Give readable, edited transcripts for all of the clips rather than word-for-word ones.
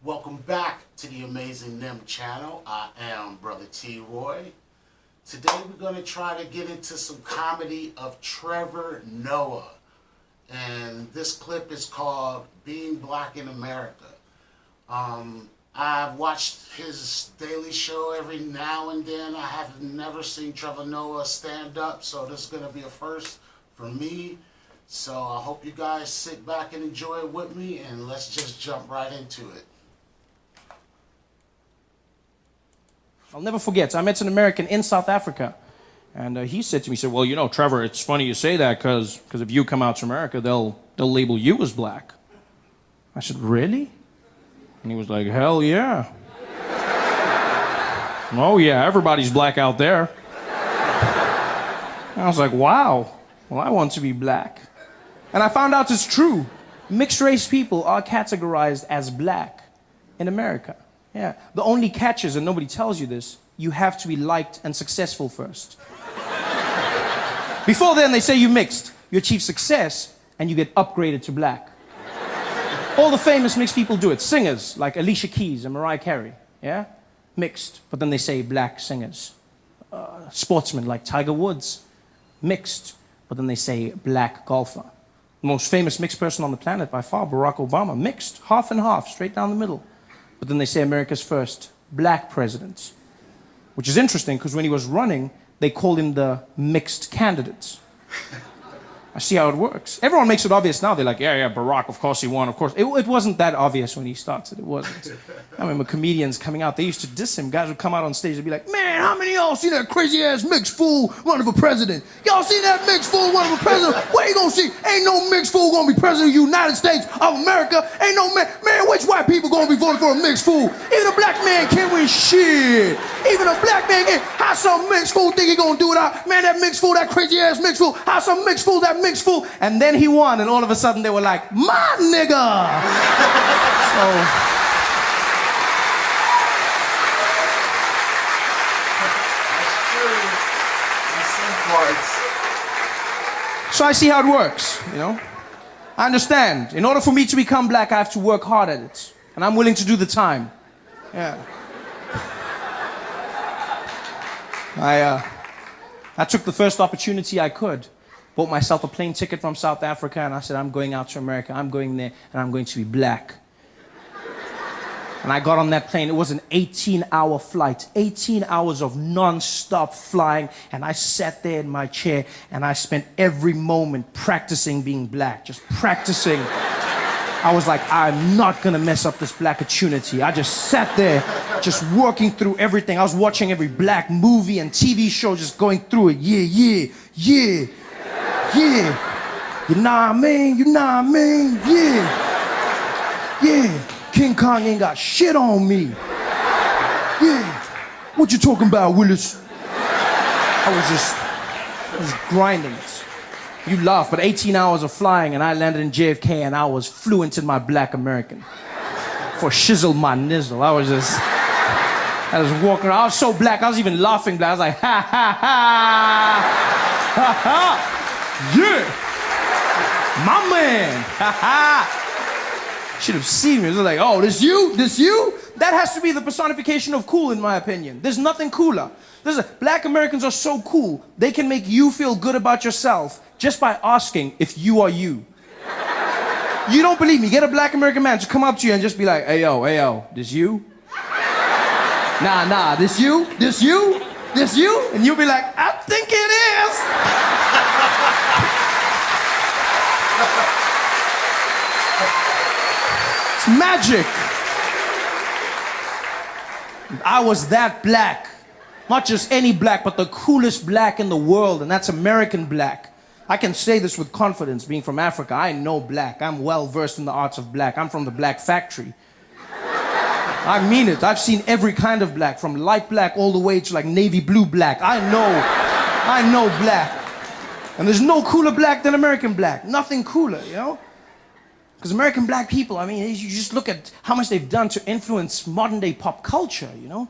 Welcome back to the Amazing Nim channel. I am Brother T. Roy. Today we're going to try to get into some comedy of Trevor Noah. And this clip is called Being Black in America. I've watched his daily show every now and then. I have never seen Trevor Noah stand up, so this is going to be a first for me. So I hope you guys sit back and enjoy it with me, and let's just jump right into it. I'll never forget, I met an American in South Africa, and he said to me, he said, well, you know, Trevor, it's funny you say that because if you come out to America, they'll label you as black. I said, really? And he was like, hell yeah. Oh yeah, everybody's black out there. And I was like, wow, well, I want to be black. And I found out it's true. Mixed race people are categorized as black in America. Yeah, the only catch is, and nobody tells you this, you have to be liked and successful first. Before then, they say you mixed. You achieve success, and you get upgraded to black. All the famous mixed people do it. Singers, like Alicia Keys and Mariah Carey, yeah? Mixed, but then they say black singers. Sportsmen, like Tiger Woods, mixed, but then they say black golfer. The most famous mixed person on the planet by far, Barack Obama, mixed, half and half, straight down the middle. But then they say America's first black president, which is interesting because when he was running, they called him the mixed candidate. I see how it works. Everyone makes it obvious now. They're like, yeah, Barack, of course he won, of course. It wasn't that obvious when he started. It wasn't. I remember comedians coming out. They used to diss him. Guys would come out on stage and be like, man, how many of y'all seen that crazy-ass mixed fool running for president? Y'all seen that mixed fool running for president? What you gonna see? Ain't no mixed fool gonna be president of the United States of America. Ain't no man, which white people gonna be voting for a mixed fool? Even a black man can't win shit. Even a black man can't. How some mixed fool think he gonna do it out? Man, that mixed fool, that crazy-ass mixed fool. How some mixed fool, that mixed fool. And then he won, and all of a sudden they were like, my nigga! So I see how it works, you know? I understand. In order for me to become black, I have to work hard at it. And I'm willing to do the time. Yeah. I took the first opportunity I could. Bought myself a plane ticket from South Africa, and I said, I'm going out to America. I'm going there, and I'm going to be black. And I got on that plane. It was an 18-hour flight, 18 hours of non-stop flying, and I sat there in my chair, and I spent every moment practicing being black, just practicing. I was like, I'm not gonna mess up this black opportunity. I just sat there, just working through everything. I was watching every black movie and TV show, just going through it. Yeah. You know what I mean? Yeah. King Kong ain't got shit on me. Yeah. What you talking about, Willis? I was grinding it. You laugh, but 18 hours of flying, and I landed in JFK, and I was fluent in my black American. For shizzle my nizzle. I was walking around. I was so black, I was even laughing black. I was like, ha, ha, ha. Ha, ha. Yeah. My man. Ha, ha. Should have seen me. It was like, oh, this you? That has to be the personification of cool, in my opinion. There's nothing cooler. Black Americans are so cool, they can make you feel good about yourself just by asking if you are you. You don't believe me? Get a black American man to come up to you and just be like, hey yo, this you? Nah, this you? And you'll be like, I think it is. It's magic. I was that black. Not just any black, but the coolest black in the world, and that's American black. I can say this with confidence, being from Africa. I know black. I'm well versed in the arts of black. I'm from the black factory. I mean it. I've seen every kind of black, from light black all the way to like navy blue black. I know black. And there's no cooler black than American black. Nothing cooler, you know? Because American black people, I mean, you just look at how much they've done to influence modern day pop culture, you know?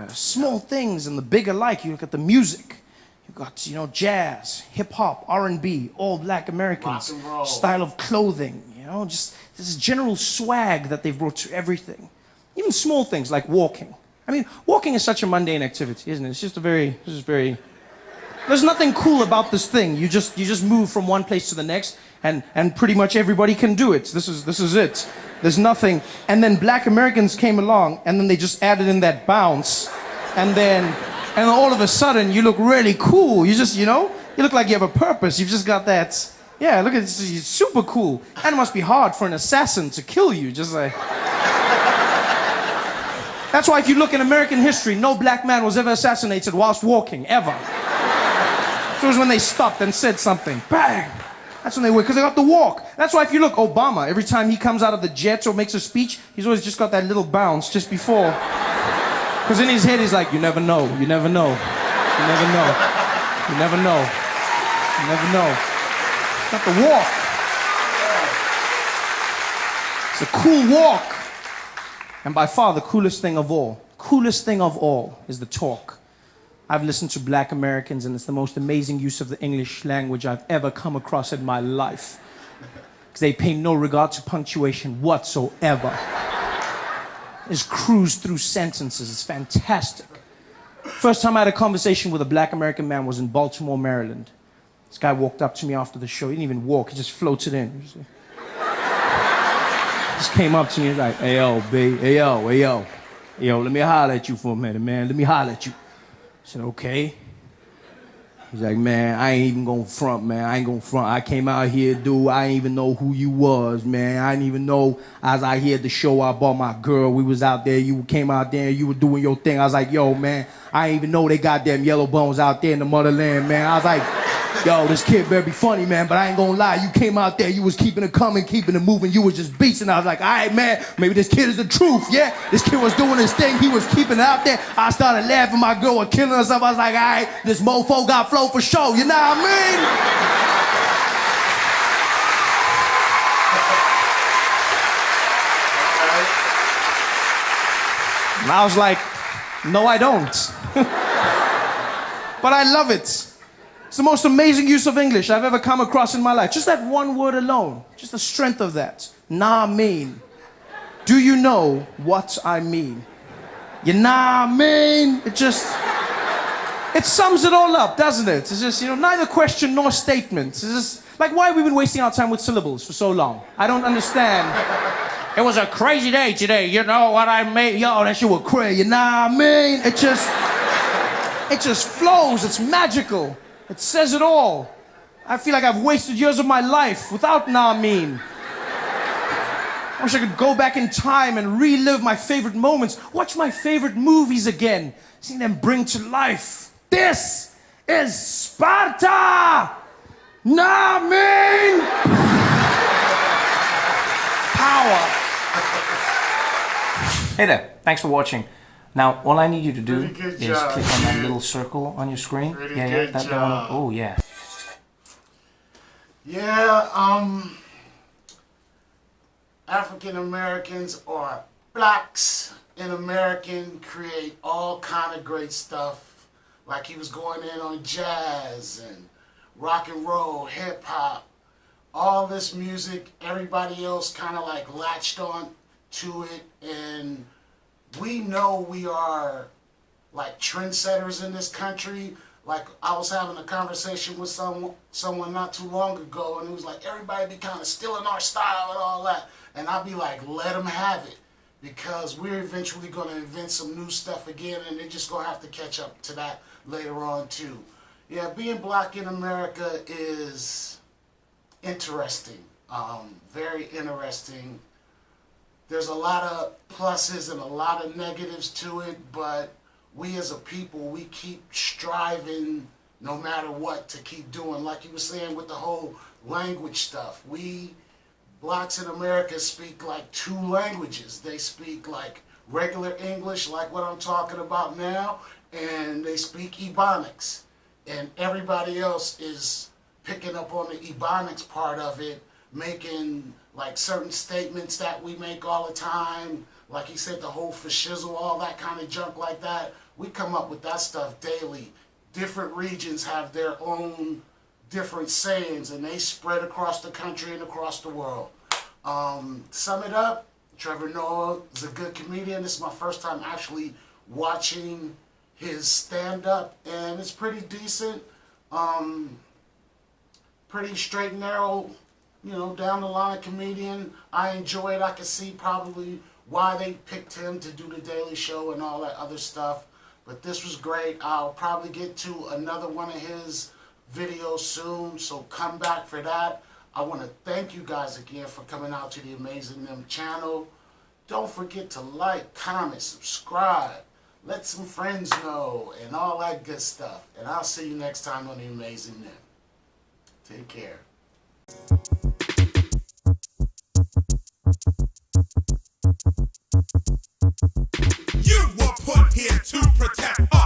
Small things and the big alike. You look at the music. You've got, you know, jazz, hip hop, R&B, all black Americans. Style of clothing, you know? Just this general swag that they've brought to everything. Even small things like walking. I mean, walking is such a mundane activity, isn't it? It's just there's nothing cool about this thing. You just move from one place to the next, and pretty much everybody can do it. This is it. There's nothing. And then black Americans came along, and then they just added in that bounce, and all of a sudden you look really cool. You just, you look like you have a purpose. You've just got that. Yeah, look at this. It's super cool. And it must be hard for an assassin to kill you. Just like. That's why if you look in American history, no black man was ever assassinated whilst walking, ever. So it was when they stopped and said something. Bang! That's when they were, because they got to walk. That's why if you look, Obama, every time he comes out of the jet or makes a speech, he's always just got that little bounce just before. Because in his head, he's like, you never know, you never know, you never know, you never know, you never know. Got to walk. It's a cool walk. And by far, the coolest thing of all is the talk. I've listened to black Americans, and it's the most amazing use of the English language I've ever come across in my life. Because they pay no regard to punctuation whatsoever. Just cruise through sentences. It's fantastic. First time I had a conversation with a black American man was in Baltimore, Maryland. This guy walked up to me after the show. He didn't even walk. He just floated in. Just came up to me and was like, hey, yo, B, hey, yo, hey, yo. Yo, let me holler at you for a minute, man. Let me holler at you. I said, okay. He's like, man, I ain't even gonna front, man. I ain't gonna front. I came out here, dude. I ain't even know who you was, man. I didn't even know. I was out here at the show. I bought my girl. We was out there. You came out there. You were doing your thing. I was like, yo, man, I ain't even know they got them yellow bones out there in the motherland, man. I was like, yo, this kid better be funny, man, but I ain't gonna lie. You came out there, you was keeping it coming, keeping it moving. You was just beasting. I was like, all right, man, maybe this kid is the truth, yeah? This kid was doing his thing. He was keeping it out there. I started laughing. My girl was killing herself. I was like, all right, this mofo got flow for show. You know what I mean? And I was like, no, I don't. But I love it. It's the most amazing use of English I've ever come across in my life. Just that one word alone. Just the strength of that. Nah, mean. Do you know what I mean? You nah, mean. It sums it all up, doesn't it? It's just, neither question nor statement. It's just, like, why have we been wasting our time with syllables for so long? I don't understand. It was a crazy day today, you know what I mean? Yo, that shit was crazy, you know what I mean? It just flows, it's magical. It says it all. I feel like I've wasted years of my life without nah mean. I wish I could go back in time and relive my favorite moments, watch my favorite movies again, seeing them bring to life. This is Sparta! Nah mean! Power. Hey there, thanks for watching. Now, all I need you to do is click on that little circle on your screen. That one. Oh, yeah. Yeah, African Americans or blacks in American create all kind of great stuff. Like he was going in on jazz and rock and roll, hip hop, all this music. Everybody else kind of like latched on to it, and we know we are like trendsetters in this country. Like I was having a conversation with someone not too long ago, and it was like everybody be kind of stealing our style and all that. And I'll be like, let them have it, because we're eventually going to invent some new stuff again, and they're just going to have to catch up to that later on too. Yeah, being black in America is interesting, very interesting. There's a lot of pluses and a lot of negatives to it, but we as a people, we keep striving no matter what to keep doing. Like you were saying with the whole language stuff, we blacks in America speak like 2 languages. They speak like regular English, like what I'm talking about now, and they speak Ebonics. And everybody else is picking up on the Ebonics part of it, making like certain statements that we make all the time, like he said, the whole for shizzle, all that kind of junk like that. We come up with that stuff daily. Different regions have their own different sayings, and they spread across the country and across the world. Sum it up, Trevor Noah is a good comedian. This is my first time actually watching his stand-up, and it's pretty decent. Pretty straight and narrow, you know, down the line comedian. I enjoy it. I can see probably why they picked him to do the Daily Show and all that other stuff. But this was great. I'll probably get to another one of his videos soon, so come back for that. I want to thank you guys again for coming out to the Amazing Them channel. Don't forget to like, comment, subscribe, let some friends know, and all that good stuff. And I'll see you next time on the Amazing Them. Take care. You were put here to protect us.